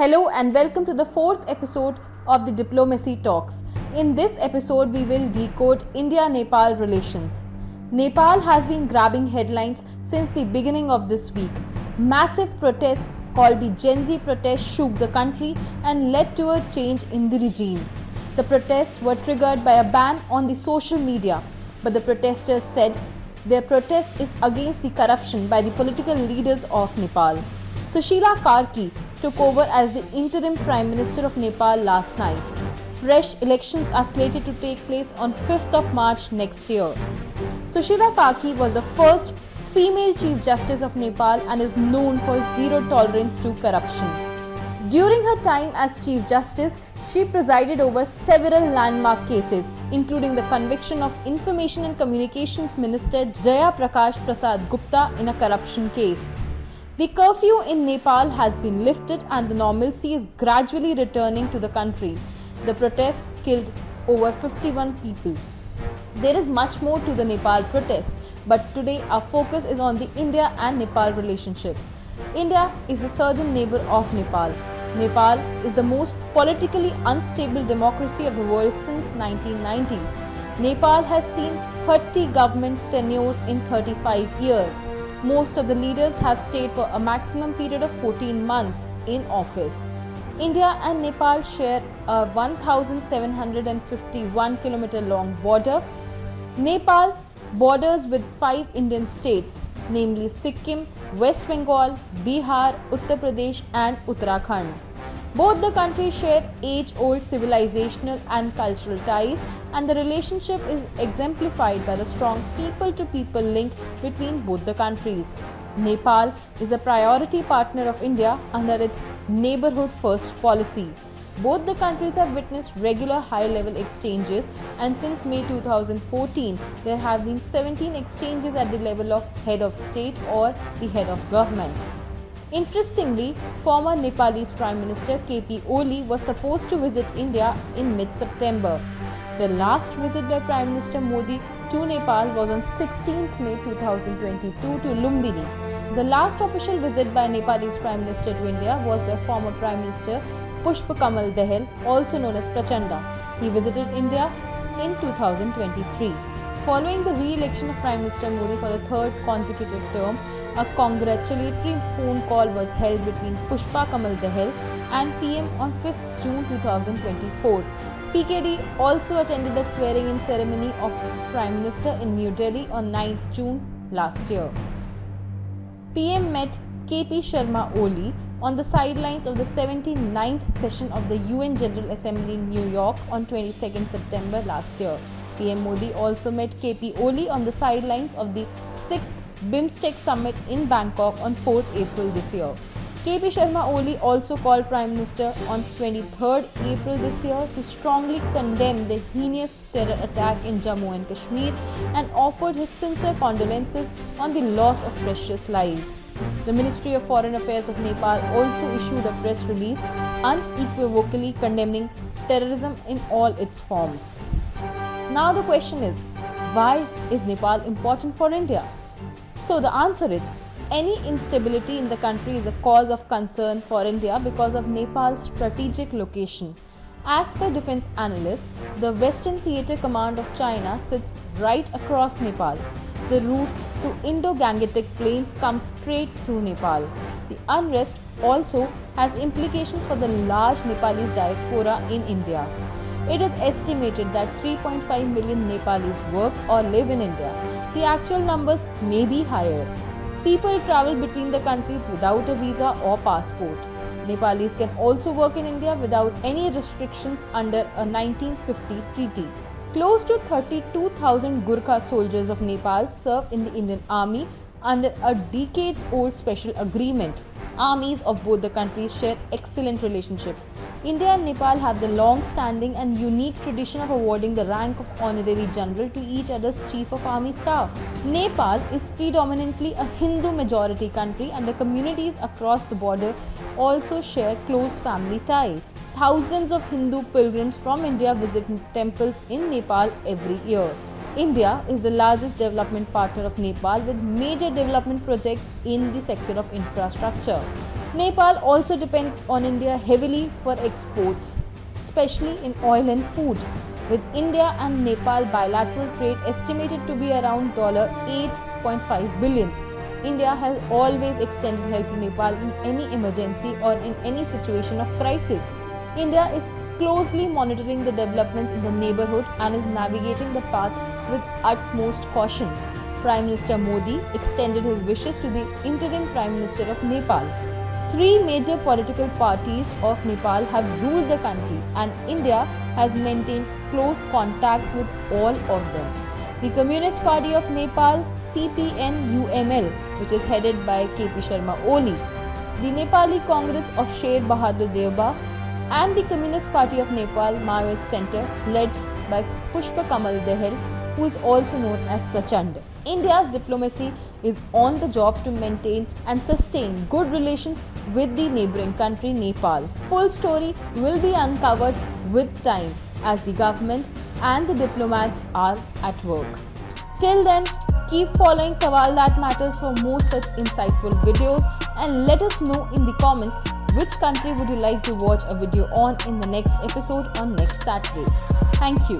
Hello and welcome to the fourth episode of the Diplomacy Talks. In this episode, we will decode India-Nepal relations. Nepal has been grabbing headlines since the beginning of this week. Massive protests called the Gen Z protest shook the country and led to a change in the regime. The protests were triggered by a ban on the social media, but the protesters said their protest is against the corruption by the political leaders of Nepal. Sushila Karki took over as the interim Prime Minister of Nepal last night. Fresh elections are slated to take place on 5th of March next year. Sushila Karki was the first female Chief Justice of Nepal and is known for zero tolerance to corruption. During her time as Chief Justice, she presided over several landmark cases, including the conviction of Information and Communications Minister Jaya Prakash Prasad Gupta in a corruption case. The curfew in Nepal has been lifted and the normalcy is gradually returning to the country. The protests killed over 51 people. There is much more to the Nepal protest, but today our focus is on the India and Nepal relationship. India is the southern neighbor of Nepal. Nepal is the most politically unstable democracy of the world since 1990s. Nepal has seen 30 government tenures in 35 years. Most of the leaders have stayed for a maximum period of 14 months in office. India and Nepal share a 1,751 km long border. Nepal borders with 5 Indian states, namely Sikkim, West Bengal, Bihar, Uttar Pradesh and Uttarakhand. Both the countries share age-old civilizational and cultural ties, and the relationship is exemplified by the strong people-to-people link between both the countries. Nepal is a priority partner of India under its Neighborhood First policy. Both the countries have witnessed regular high-level exchanges, and since May 2014, there have been 17 exchanges at the level of head of state or the head of government. Interestingly, former Nepalese Prime Minister KP Oli was supposed to visit India in mid-September. The last visit by Prime Minister Modi to Nepal was on 16th May 2022 to Lumbini. The last official visit by Nepalese Prime Minister to India was by former Prime Minister Pushpa Kamal Dahal, also known as Prachanda. He visited India in 2023. Following the re-election of Prime Minister Modi for the third consecutive term, a congratulatory phone call was held between Pushpa Kamal Dahal and PM on 5th June 2024. PKD also attended the swearing-in ceremony of Prime Minister in New Delhi on 9th June last year. PM met KP Sharma Oli on the sidelines of the 79th session of the UN General Assembly in New York on 22nd September last year. PM Modi also met KP Oli on the sidelines of the 6th BIMSTEC Summit in Bangkok on 4th April this year. KP Sharma Oli also called Prime Minister on 23rd April this year to strongly condemn the heinous terror attack in Jammu and Kashmir and offered his sincere condolences on the loss of precious lives. The Ministry of Foreign Affairs of Nepal also issued a press release unequivocally condemning terrorism in all its forms. Now the question is, why is Nepal important for India? So the answer is, any instability in the country is a cause of concern for India because of Nepal's strategic location. As per defense analysts, the Western Theatre Command of China sits right across Nepal. The route to Indo-Gangetic Plains comes straight through Nepal. The unrest also has implications for the large Nepalese diaspora in India. It is estimated that 3.5 million Nepalis work or live in India. The actual numbers may be higher. People travel between the countries without a visa or passport. Nepalis can also work in India without any restrictions under a 1950 treaty. Close to 32,000 Gurkha soldiers of Nepal serve in the Indian Army under a decades-old special agreement. Armies of both the countries share excellent relationship. India and Nepal have the long-standing and unique tradition of awarding the rank of Honorary General to each other's Chief of Army Staff. Nepal is predominantly a Hindu majority country and the communities across the border also share close family ties. Thousands of Hindu pilgrims from India visit temples in Nepal every year. India is the largest development partner of Nepal with major development projects in the sector of infrastructure. Nepal also depends on India heavily for exports, especially in oil and food, with India and Nepal bilateral trade estimated to be around $8.5 billion. India has always extended help to Nepal in any emergency or in any situation of crisis. India is closely monitoring the developments in the neighborhood and is navigating the path with utmost caution. Prime Minister Modi extended his wishes to the interim Prime Minister of Nepal. Three major political parties of Nepal have ruled the country, and India has maintained close contacts with all of them. The Communist Party of Nepal, CPN-UML, which is headed by KP Sharma Oli, the Nepali Congress of Sher Bahadur Deuba, and the Communist Party of Nepal Maoist Center, led by Pushpa Kamal Dahal, who is also known as Prachand. India's diplomacy is on the job to maintain and sustain good relations with the neighbouring country Nepal. Full story will be uncovered with time as the government and the diplomats are at work. Till then, keep following Sawal That Matters for more such insightful videos, and let us know in the comments which country would you like to watch a video on in the next episode on next Saturday. Thank you.